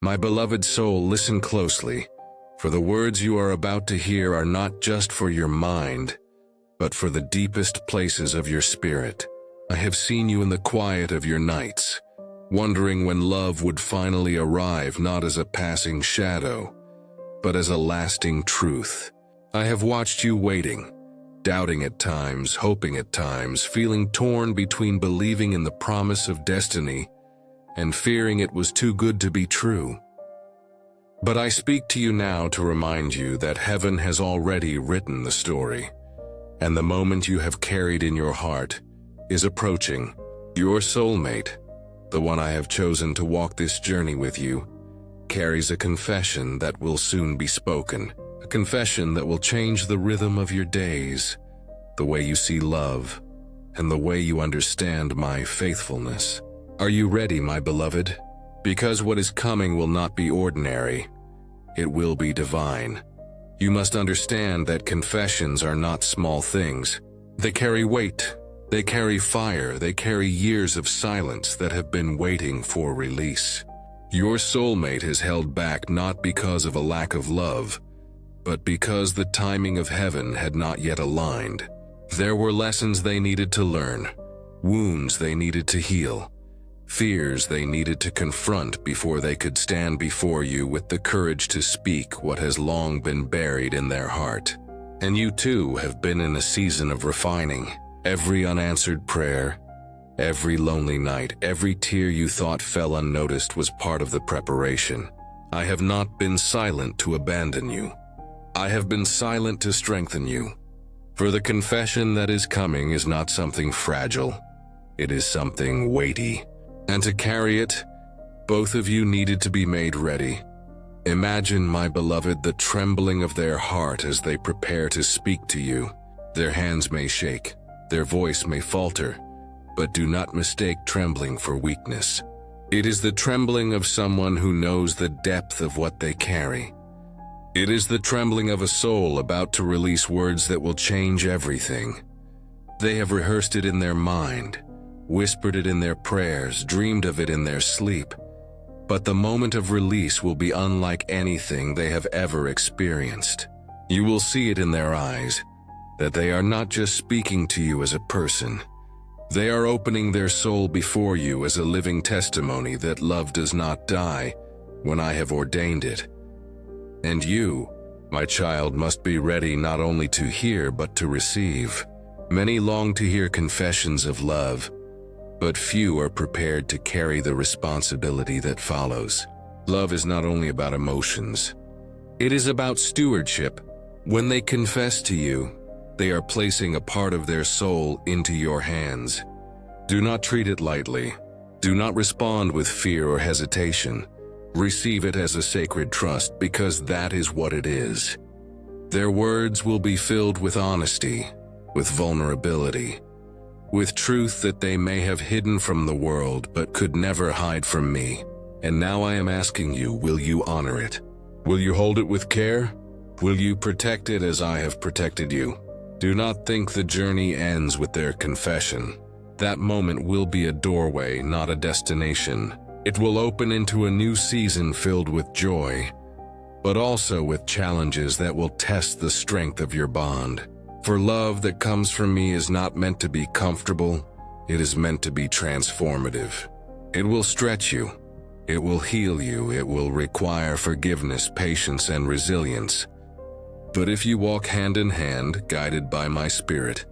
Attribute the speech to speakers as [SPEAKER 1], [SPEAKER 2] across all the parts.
[SPEAKER 1] My beloved soul, listen closely, for the words you are about to hear are not just for your mind, but for the deepest places of your spirit. I have seen you in the quiet of your nights, wondering when love would finally arrive, not as a passing shadow, but as a lasting truth. I have watched you waiting, doubting at times, hoping at times, feeling torn between believing in the promise of destiny and fearing it was too good to be true. But I speak to you now to remind you that heaven has already written the story, and the moment you have carried in your heart is approaching. Your soulmate, the one I have chosen to walk this journey with you, carries a confession that will soon be spoken, a confession that will change the rhythm of your days, the way you see love, and the way you understand my faithfulness. Are you ready, my beloved? Because what is coming will not be ordinary. It will be divine. You must understand that confessions are not small things. They carry weight. They carry fire. They carry years of silence that have been waiting for release. Your soulmate is held back not because of a lack of love, but because the timing of heaven had not yet aligned. There were lessons they needed to learn, wounds they needed to heal, fears they needed to confront before they could stand before you with the courage to speak what has long been buried in their heart. And you too have been in a season of refining. Every unanswered prayer, every lonely night, every tear you thought fell unnoticed was part of the preparation. I have not been silent to abandon you. I have been silent to strengthen you. For the confession that is coming is not something fragile. It is something weighty. And to carry it, both of you needed to be made ready. Imagine, my beloved, the trembling of their heart as they prepare to speak to you. Their hands may shake, their voice may falter, but do not mistake trembling for weakness. It is the trembling of someone who knows the depth of what they carry. It is the trembling of a soul about to release words that will change everything. They have rehearsed it in their mind, whispered it in their prayers, dreamed of it in their sleep. But the moment of release will be unlike anything they have ever experienced. You will see it in their eyes, that they are not just speaking to you as a person. They are opening their soul before you as a living testimony that love does not die when I have ordained it. And you, my child, must be ready not only to hear but to receive. Many long to hear confessions of love, but few are prepared to carry the responsibility that follows. Love is not only about emotions. It is about stewardship. When they confess to you, they are placing a part of their soul into your hands. Do not treat it lightly. Do not respond with fear or hesitation. Receive it as a sacred trust, because that is what it is. Their words will be filled with honesty, with vulnerability, with truth that they may have hidden from the world but could never hide from me. And now I am asking you, will you honor it? Will you hold it with care? Will you protect it as I have protected you? Do not think the journey ends with their confession. That moment will be a doorway, not a destination. It will open into a new season filled with joy, but also with challenges that will test the strength of your bond. For love that comes from me is not meant to be comfortable, it is meant to be transformative. It will stretch you, it will heal you, it will require forgiveness, patience, and resilience. But if you walk hand in hand, guided by my spirit,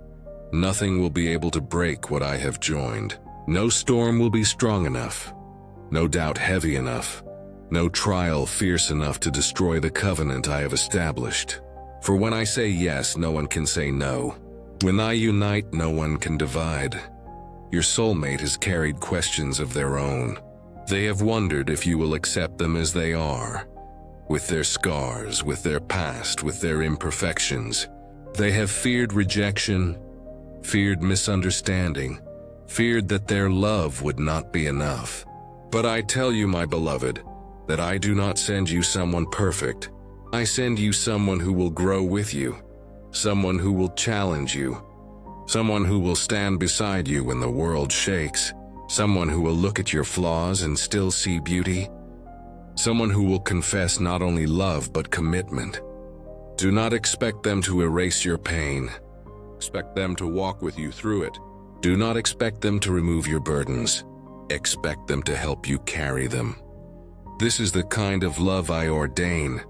[SPEAKER 1] nothing will be able to break what I have joined. No storm will be strong enough, no doubt heavy enough, no trial fierce enough to destroy the covenant I have established. For when I say yes, no one can say no. When I unite, no one can divide. Your soulmate has carried questions of their own. They have wondered if you will accept them as they are, with their scars, with their past, with their imperfections. They have feared rejection, feared misunderstanding, feared that their love would not be enough. But I tell you, my beloved, that I do not send you someone perfect. I send you someone who will grow with you, someone who will challenge you, someone who will stand beside you when the world shakes, someone who will look at your flaws and still see beauty, Someone who will confess not only love but commitment. Do not expect them to erase your pain. Expect them to walk with you through it. Do not expect them to remove your burdens. Expect them to help you carry them. This is the kind of love I ordain.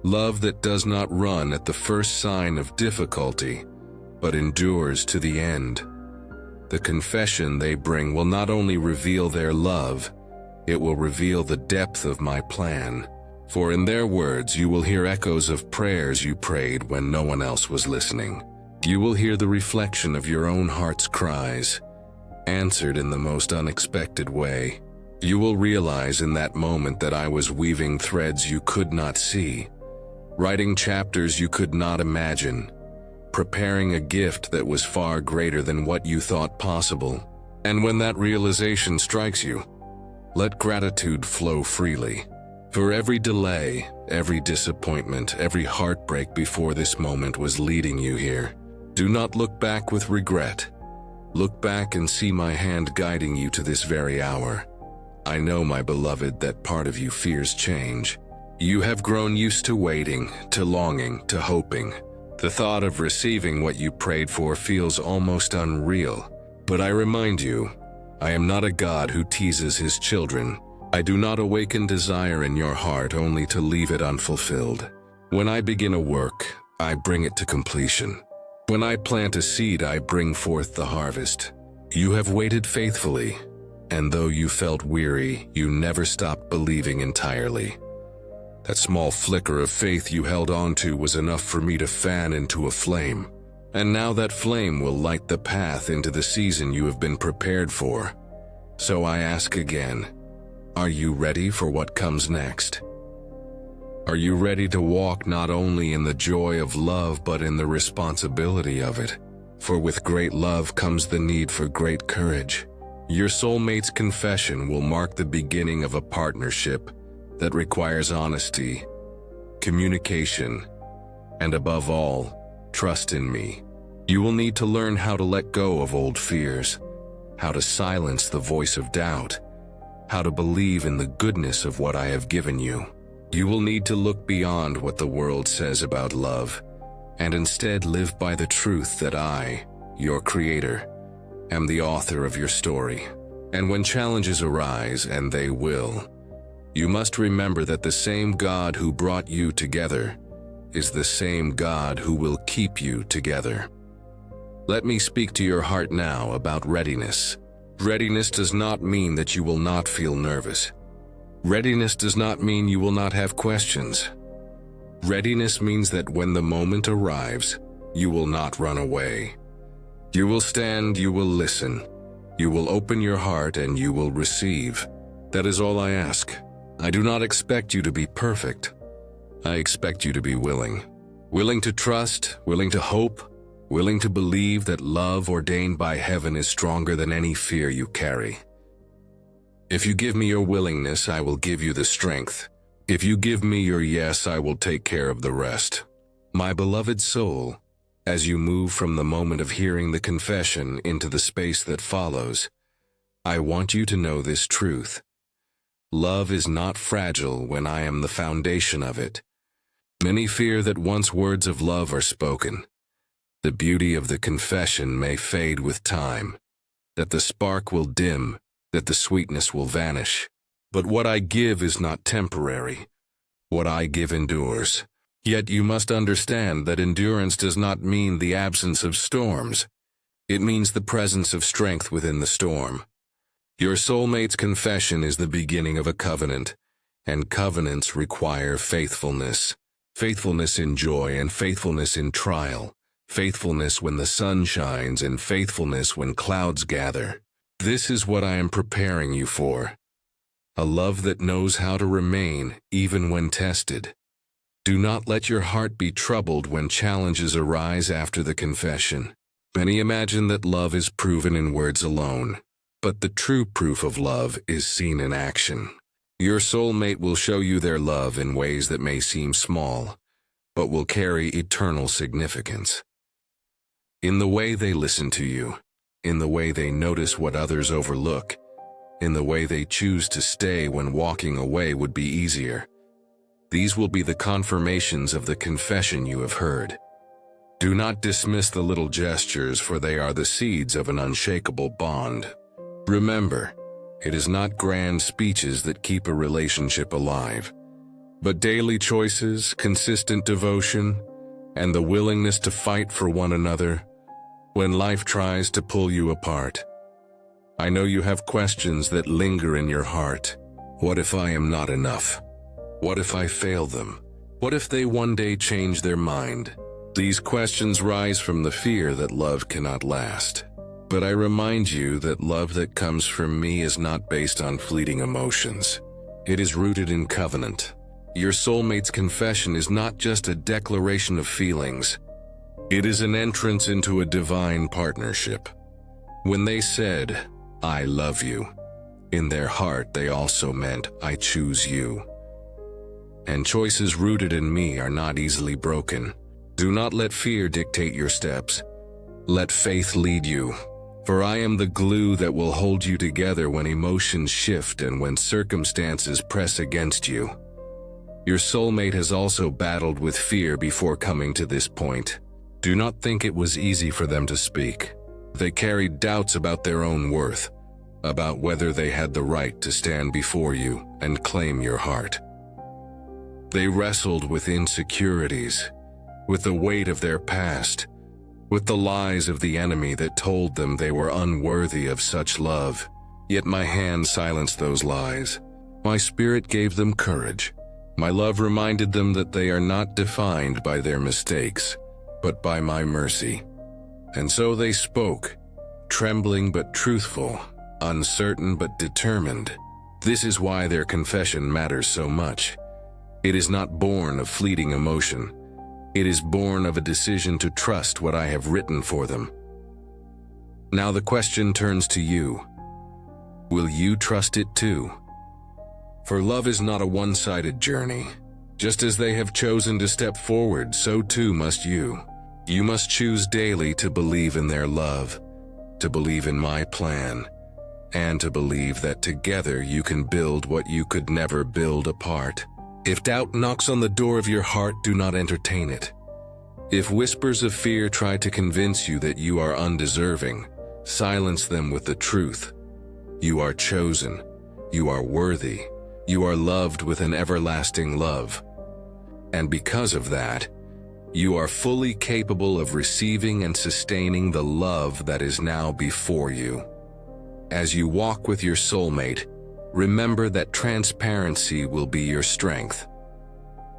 [SPEAKER 1] Love that does not run at the first sign of difficulty, but endures to the end. The confession they bring will not only reveal their love, it will reveal the depth of my plan. For in their words you will hear echoes of prayers you prayed when no one else was listening. You will hear the reflection of your own heart's cries, answered in the most unexpected way. You will realize in that moment that I was weaving threads you could not see, writing chapters you could not imagine, preparing a gift that was far greater than what you thought possible. And when that realization strikes you, let gratitude flow freely. For every delay, every disappointment, every heartbreak before this moment was leading you here. Do not look back with regret. Look back and see my hand guiding you to this very hour. I know, my beloved, that part of you fears change. You have grown used to waiting, to longing, to hoping. The thought of receiving what you prayed for feels almost unreal. But I remind you, I am not a God who teases his children. I do not awaken desire in your heart only to leave it unfulfilled. When I begin a work, I bring it to completion. When I plant a seed, I bring forth the harvest. You have waited faithfully, and though you felt weary, you never stopped believing entirely. That small flicker of faith you held on to was enough for me to fan into a flame. And now that flame will light the path into the season you have been prepared for. So I ask again, are you ready for what comes next? Are you ready to walk not only in the joy of love but in the responsibility of it? For with great love comes the need for great courage. Your soulmate's confession will mark the beginning of a partnership that requires honesty, communication, and above all, trust in me. You will need to learn how to let go of old fears, how to silence the voice of doubt, how to believe in the goodness of what I have given you. You will need to look beyond what the world says about love, and instead live by the truth that I, your creator, am the author of your story. And when challenges arise, and they will, you must remember that the same God who brought you together is the same God who will keep you together. Let me speak to your heart now about readiness. Readiness does not mean that you will not feel nervous. Readiness does not mean you will not have questions. Readiness means that when the moment arrives, you will not run away. You will stand, you will listen, you will open your heart, and you will receive. That is all I ask. I do not expect you to be perfect. I expect you to be willing. Willing to trust, willing to hope, willing to believe that love ordained by heaven is stronger than any fear you carry. If you give me your willingness, I will give you the strength. If you give me your yes, I will take care of the rest. My beloved soul, as you move from the moment of hearing the confession into the space that follows, I want you to know this truth. Love is not fragile when I am the foundation of it. Many fear that once words of love are spoken, the beauty of the confession may fade with time, that the spark will dim, that the sweetness will vanish. But what I give is not temporary. What I give endures. Yet you must understand that endurance does not mean the absence of storms. It means the presence of strength within the storm. Your soulmate's confession is the beginning of a covenant, and covenants require faithfulness. Faithfulness in joy and faithfulness in trial. Faithfulness when the sun shines and faithfulness when clouds gather. This is what I am preparing you for. A love that knows how to remain even when tested. Do not let your heart be troubled when challenges arise after the confession. Many imagine that love is proven in words alone, but the true proof of love is seen in action. Your soulmate will show you their love in ways that may seem small, but will carry eternal significance. In the way they listen to you, in the way they notice what others overlook, in the way they choose to stay when walking away would be easier. These will be the confirmations of the confession you have heard. Do not dismiss the little gestures, for they are the seeds of an unshakable bond. Remember, it is not grand speeches that keep a relationship alive, but daily choices, consistent devotion, and the willingness to fight for one another when life tries to pull you apart. I know you have questions that linger in your heart. What if I am not enough? What if I fail them? What if they one day change their mind? These questions rise from the fear that love cannot last. But I remind you that love that comes from me is not based on fleeting emotions. It is rooted in covenant. Your soulmate's confession is not just a declaration of feelings. It is an entrance into a divine partnership. When they said, "I love you," in their heart they also meant, "I choose you." And choices rooted in me are not easily broken. Do not let fear dictate your steps. Let faith lead you. For I am the glue that will hold you together when emotions shift and when circumstances press against you. Your soulmate has also battled with fear before coming to this point. Do not think it was easy for them to speak. They carried doubts about their own worth, about whether they had the right to stand before you and claim your heart. They wrestled with insecurities, with the weight of their past, with the lies of the enemy that told them they were unworthy of such love. Yet my hand silenced those lies. My spirit gave them courage. My love reminded them that they are not defined by their mistakes, but by my mercy. And so they spoke, trembling but truthful, uncertain but determined. This is why their confession matters so much. It is not born of fleeting emotion. It is born of a decision to trust what I have written for them. Now the question turns to you. Will you trust it too? For love is not a one-sided journey. Just as they have chosen to step forward, so too must you. You must choose daily to believe in their love, to believe in my plan, and to believe that together you can build what you could never build apart. If doubt knocks on the door of your heart, do not entertain it. If whispers of fear try to convince you that you are undeserving, silence them with the truth. You are chosen. You are worthy. You are loved with an everlasting love. And because of that, you are fully capable of receiving and sustaining the love that is now before you. As you walk with your soulmate, remember that transparency will be your strength.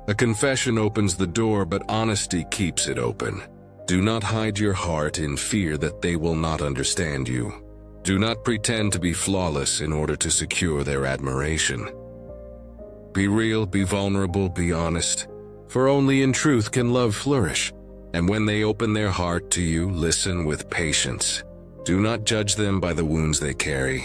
[SPEAKER 1] A confession opens the door, but honesty keeps it open. Do not hide your heart in fear that they will not understand you. Do not pretend to be flawless in order to secure their admiration. Be real, be vulnerable, be honest, for only in truth can love flourish. And when they open their heart to you, listen with patience. Do not judge them by the wounds they carry.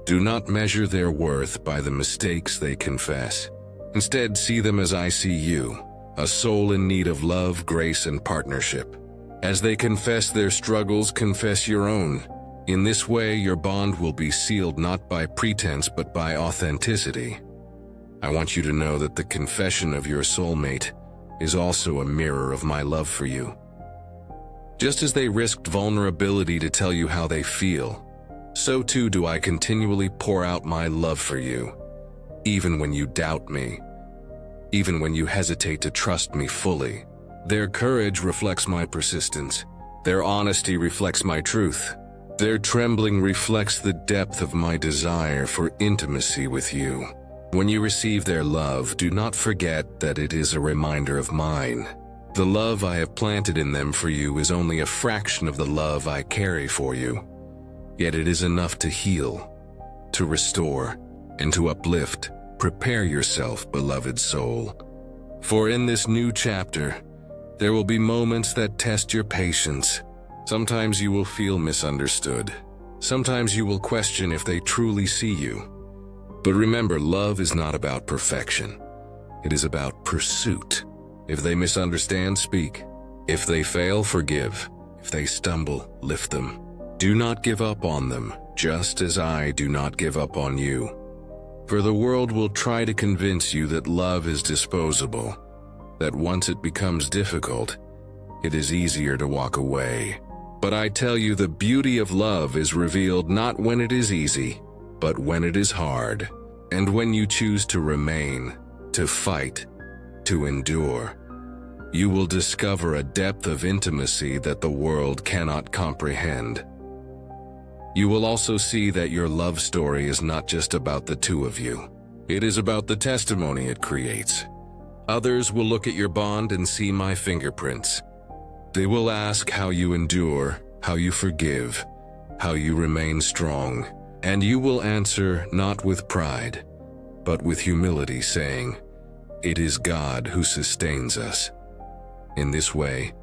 [SPEAKER 1] Do not measure their worth by the mistakes they confess. Instead, see them as I see you, a soul in need of love, grace, and partnership. As they confess their struggles, confess your own. In this way, your bond will be sealed not by pretense but by authenticity. I want you to know that the confession of your soulmate is also a mirror of my love for you. Just as they risked vulnerability to tell you how they feel, so too do I continually pour out my love for you, even when you doubt me, even when you hesitate to trust me fully. Their courage reflects my persistence. Their honesty reflects my truth. Their trembling reflects the depth of my desire for intimacy with you. When you receive their love, do not forget that it is a reminder of mine. The love I have planted in them for you is only a fraction of the love I carry for you. Yet it is enough to heal, to restore, and to uplift. Prepare yourself, beloved soul. For in this new chapter, there will be moments that test your patience. Sometimes you will feel misunderstood. Sometimes you will question if they truly see you. But remember, love is not about perfection. It is about pursuit. If they misunderstand, speak. If they fail, forgive. If they stumble, lift them. Do not give up on them. just as I do not give up on you. For the world will try to convince you that love is disposable, that once it becomes difficult, it is easier to walk away. But I tell you, the beauty of love is revealed not when it is easy, but when it is hard, and when you choose to remain, to fight, to endure. You will discover a depth of intimacy that the world cannot comprehend. You will also see that your love story is not just about the two of you. It is about the testimony it creates. Others will look at your bond and see my fingerprints. They will ask how you endure, how you forgive, how you remain strong, and you will answer not with pride, but with humility, saying, "It is God who sustains us." In this way,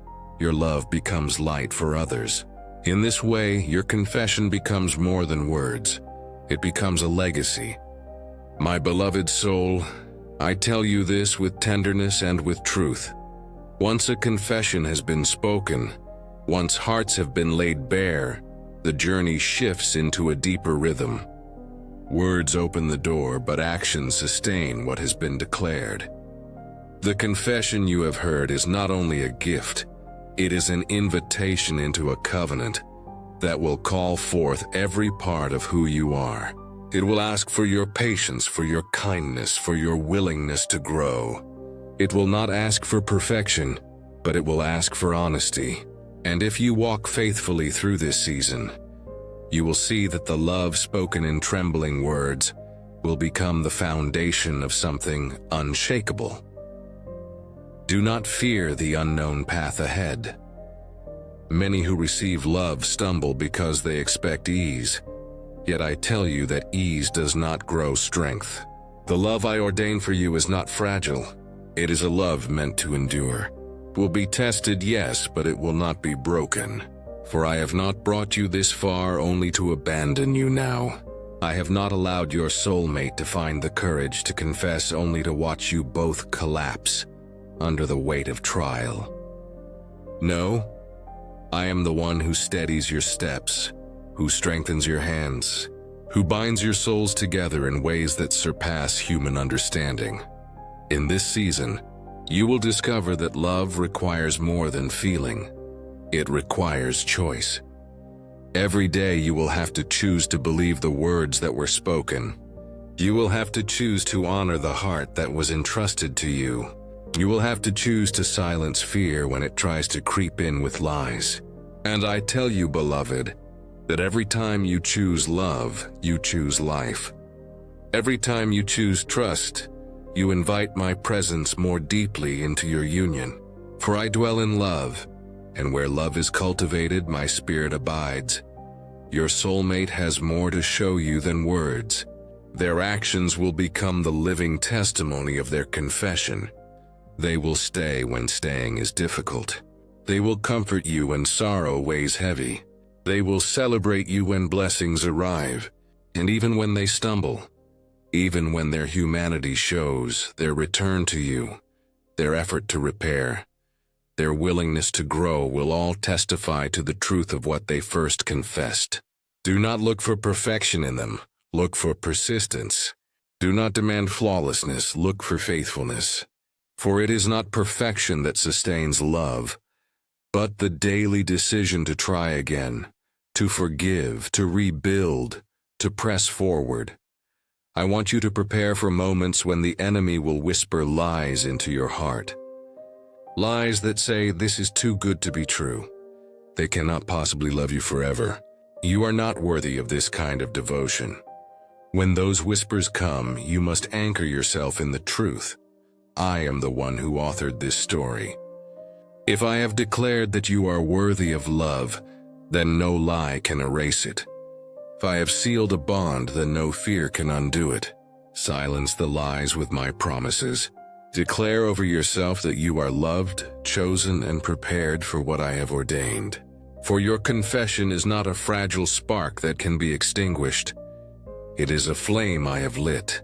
[SPEAKER 1] your love becomes light for others. In this way, your confession becomes more than words. It becomes a legacy. My beloved soul, I tell you this with tenderness and with truth. Once a confession has been spoken, once hearts have been laid bare, the journey shifts into a deeper rhythm. Words open the door, but actions sustain what has been declared. The confession you have heard is not only a gift, it is an invitation into a covenant that will call forth every part of who you are. It will ask for your patience, for your kindness, for your willingness to grow. It will not ask for perfection, but it will ask for honesty. And if you walk faithfully through this season, you will see that the love spoken in trembling words will become the foundation of something unshakable. Do not fear the unknown path ahead. Many who receive love stumble because they expect ease. Yet I tell you that ease does not grow strength. The love I ordain for you is not fragile. It is a love meant to endure. It will be tested, yes, but it will not be broken. For I have not brought you this far only to abandon you now. I have not allowed your soulmate to find the courage to confess only to watch you both collapse under the weight of trial. No, I am the one who steadies your steps, who strengthens your hands, who binds your souls together in ways that surpass human understanding. In this season, you will discover that love requires more than feeling. It requires choice. Every day you will have to choose to believe the words that were spoken. You will have to choose to honor the heart that was entrusted to you. You will have to choose to silence fear when it tries to creep in with lies. And I tell you, beloved, that every time you choose love, you choose life. Every time you choose trust, you invite my presence more deeply into your union. For I dwell in love, and where love is cultivated, my spirit abides. Your soulmate has more to show you than words. Their actions will become the living testimony of their confession. They will stay when staying is difficult. They will comfort you when sorrow weighs heavy. They will celebrate you when blessings arrive. And even when they stumble, even when their humanity shows, their return to you, their effort to repair, their willingness to grow will all testify to the truth of what they first confessed. Do not look for perfection in them. Look for persistence. Do not demand flawlessness. Look for faithfulness. For it is not perfection that sustains love, but the daily decision to try again, to forgive, to rebuild, to press forward. I want you to prepare for moments when the enemy will whisper lies into your heart. Lies that say, this is too good to be true. They cannot possibly love you forever. You are not worthy of this kind of devotion. When those whispers come, you must anchor yourself in the truth. I am the one who authored this story. If I have declared that you are worthy of love, then no lie can erase it. If I have sealed a bond, then no fear can undo it. Silence the lies with my promises. Declare over yourself that you are loved, chosen, and prepared for what I have ordained. For your confession is not a fragile spark that can be extinguished. It is a flame I have lit,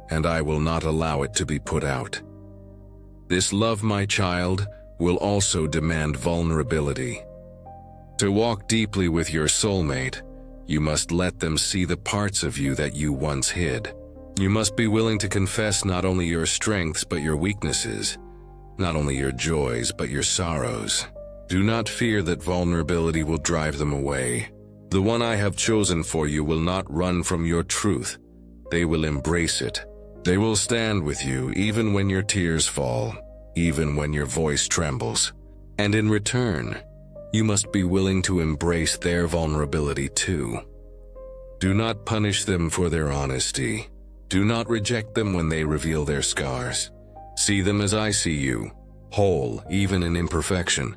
[SPEAKER 1] and I will not allow it to be put out. This love, my child, will also demand vulnerability. To walk deeply with your soulmate, You must let them see the parts of you that you once hid. You must be willing to confess not only your strengths but your weaknesses, not only your joys but your sorrows. Do not fear that vulnerability will drive them away. The one I have chosen for you will not run from your truth. They will embrace it. They will stand with you even when your tears fall, even when your voice trembles. And in return, you must be willing to embrace their vulnerability too. Do not punish them for their honesty. Do not reject them when they reveal their scars. See them as I see you, whole even in imperfection,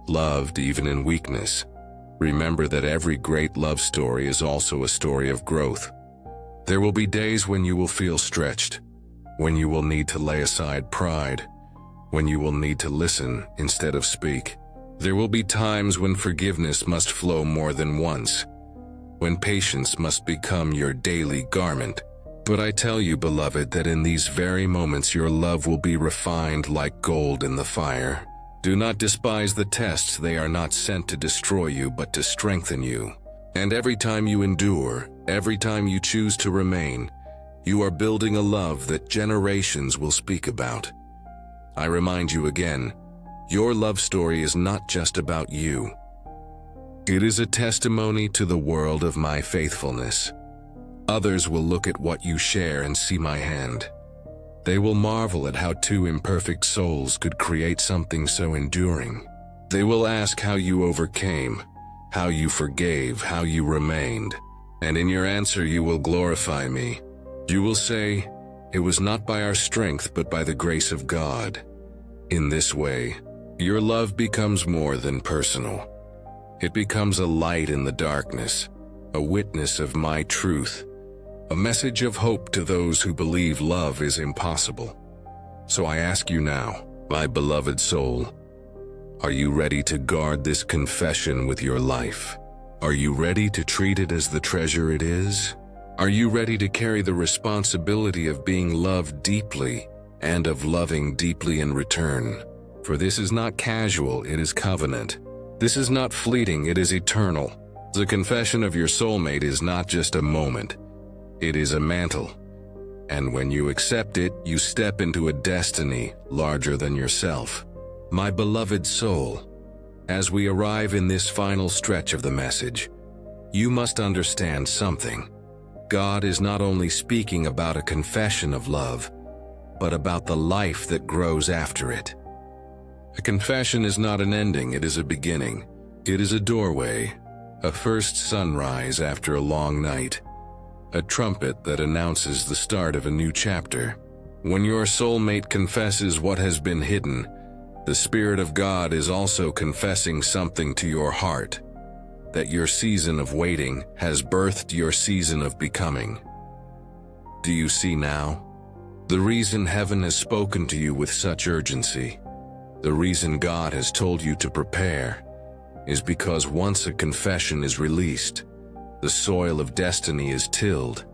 [SPEAKER 1] loved even in weakness. Remember that every great love story is also a story of growth. There will be days when you will feel stretched, when you will need to lay aside pride, when you will need to listen instead of speak. There will be times when forgiveness must flow more than once, when patience must become your daily garment. But I tell you, beloved, that in these very moments your love will be refined like gold in the fire. Do not despise the tests. They are not sent to destroy you, but to strengthen you. And every time you endure, every time you choose to remain, you are building a love that generations will speak about. I remind you again, your love story is not just about you. It is a testimony to the world of my faithfulness. Others will look at what you share and see my hand. They will marvel at how two imperfect souls could create something so enduring. They will ask how you overcame, how you forgave, how you remained. And in your answer you will glorify me. You will say, "It was not by our strength but by the grace of God." In this way, your love becomes more than personal. It becomes a light in the darkness, a witness of my truth, a message of hope to those who believe love is impossible. So I ask you now, my beloved soul, are you ready to guard this confession with your life? Are you ready to treat it as the treasure it is? Are you ready to carry the responsibility of being loved deeply and of loving deeply in return? For this is not casual, it is covenant. This is not fleeting, it is eternal. The confession of your soulmate is not just a moment. It is a mantle. And when you accept it, you step into a destiny larger than yourself. My beloved soul, as we arrive in this final stretch of the message, you must understand something. God is not only speaking about a confession of love, but about the life that grows after it. A confession is not an ending, it is a beginning. It is a doorway, a first sunrise after a long night, a trumpet that announces the start of a new chapter. When your soulmate confesses what has been hidden, the Spirit of God is also confessing something to your heart, that your season of waiting has birthed your season of becoming. Do you see now? The reason heaven has spoken to you with such urgency, the reason God has told you to prepare, is because once a confession is released, the soil of destiny is tilled,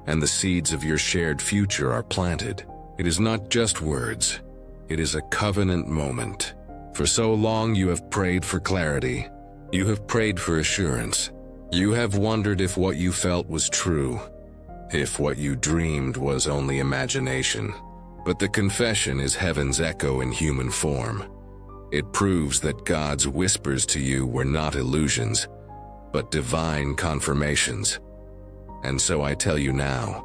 [SPEAKER 1] and the seeds of your shared future are planted. It is not just words, it is a covenant moment. For so long you have prayed for clarity, you have prayed for assurance, you have wondered if what you felt was true, if what you dreamed was only imagination. But the confession is heaven's echo in human form. It proves that God's whispers to you were not illusions, but divine confirmations. And so I tell you now,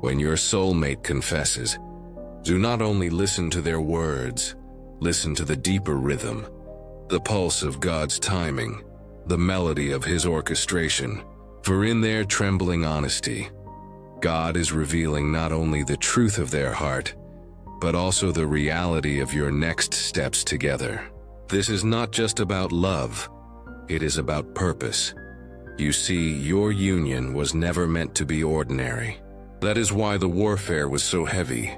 [SPEAKER 1] when your soulmate confesses, do not only listen to their words, listen to the deeper rhythm, the pulse of God's timing, the melody of His orchestration. For in their trembling honesty, God is revealing not only the truth of their heart, but also the reality of your next steps together. This is not just about love, it is about purpose. You see, your union was never meant to be ordinary. That is why the warfare was so heavy.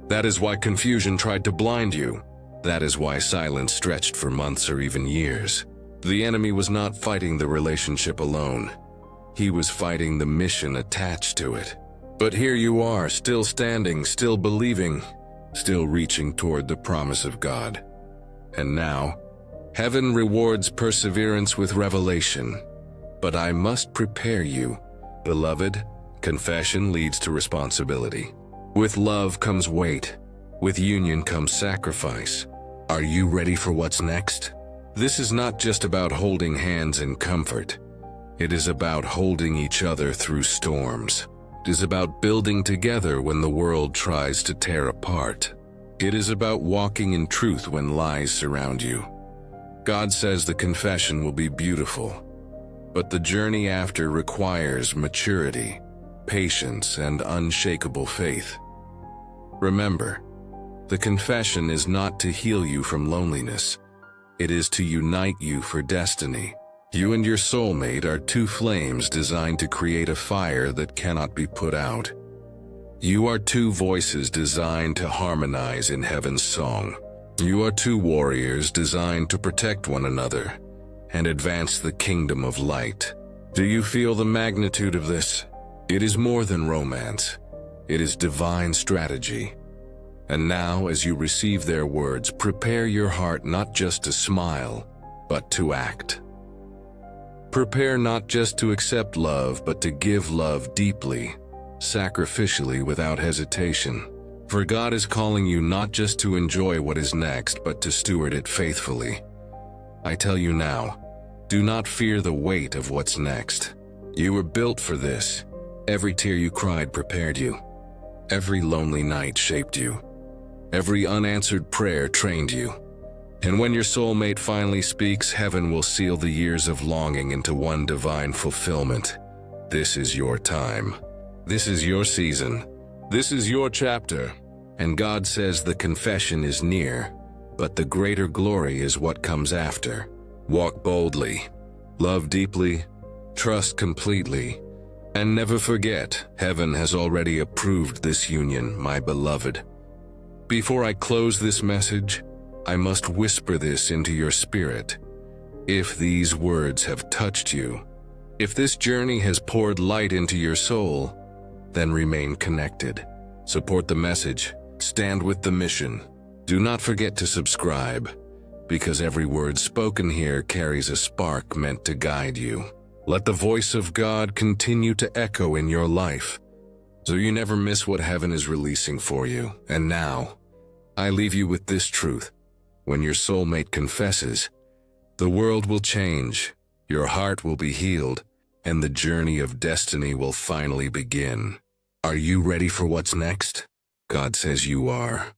[SPEAKER 1] That is why confusion tried to blind you. That is why silence stretched for months or even years. The enemy was not fighting the relationship alone. He was fighting the mission attached to it. But here you are, still standing, still believing, still reaching toward the promise of God. And now, heaven rewards perseverance with revelation, But I must prepare you. Beloved, confession leads to responsibility. With love comes weight. With union comes sacrifice. Are you ready for what's next? This is not just about holding hands in comfort. It is about holding each other through storms. It is about building together when the world tries to tear apart. It is about walking in truth when lies surround you. God says the confession will be beautiful, but the journey after requires maturity, patience, and unshakable faith. Remember, the confession is not to heal you from loneliness. It is to unite you for destiny. You and your soulmate are two flames designed to create a fire that cannot be put out. You are two voices designed to harmonize in heaven's song. You are two warriors designed to protect one another and advance the kingdom of light. Do you feel the magnitude of this? It is more than romance. It is divine strategy. And now, as you receive their words, prepare your heart not just to smile, but to act. Prepare not just to accept love, but to give love deeply, sacrificially, without hesitation. For God is calling you not just to enjoy what is next, but to steward it faithfully. I tell you now, do not fear the weight of what's next. You were built for this. Every tear you cried prepared you. Every lonely night shaped you. Every unanswered prayer trained you. And when your soulmate finally speaks, heaven will seal the years of longing into one divine fulfillment. This is your time. This is your season. This is your chapter. And God says the confession is near, but the greater glory is what comes after. Walk boldly, love deeply, trust completely, and never forget, heaven has already approved this union, my beloved. Before I close this message, I must whisper this into your spirit. If these words have touched you, if this journey has poured light into your soul, then remain connected. Support the message. Stand with the mission. Do not forget to subscribe, because every word spoken here carries a spark meant to guide you. Let the voice of God continue to echo in your life, so you never miss what heaven is releasing for you. And now, I leave you with this truth. When your soulmate confesses, the world will change, your heart will be healed, and the journey of destiny will finally begin. Are you ready for what's next? God says you are.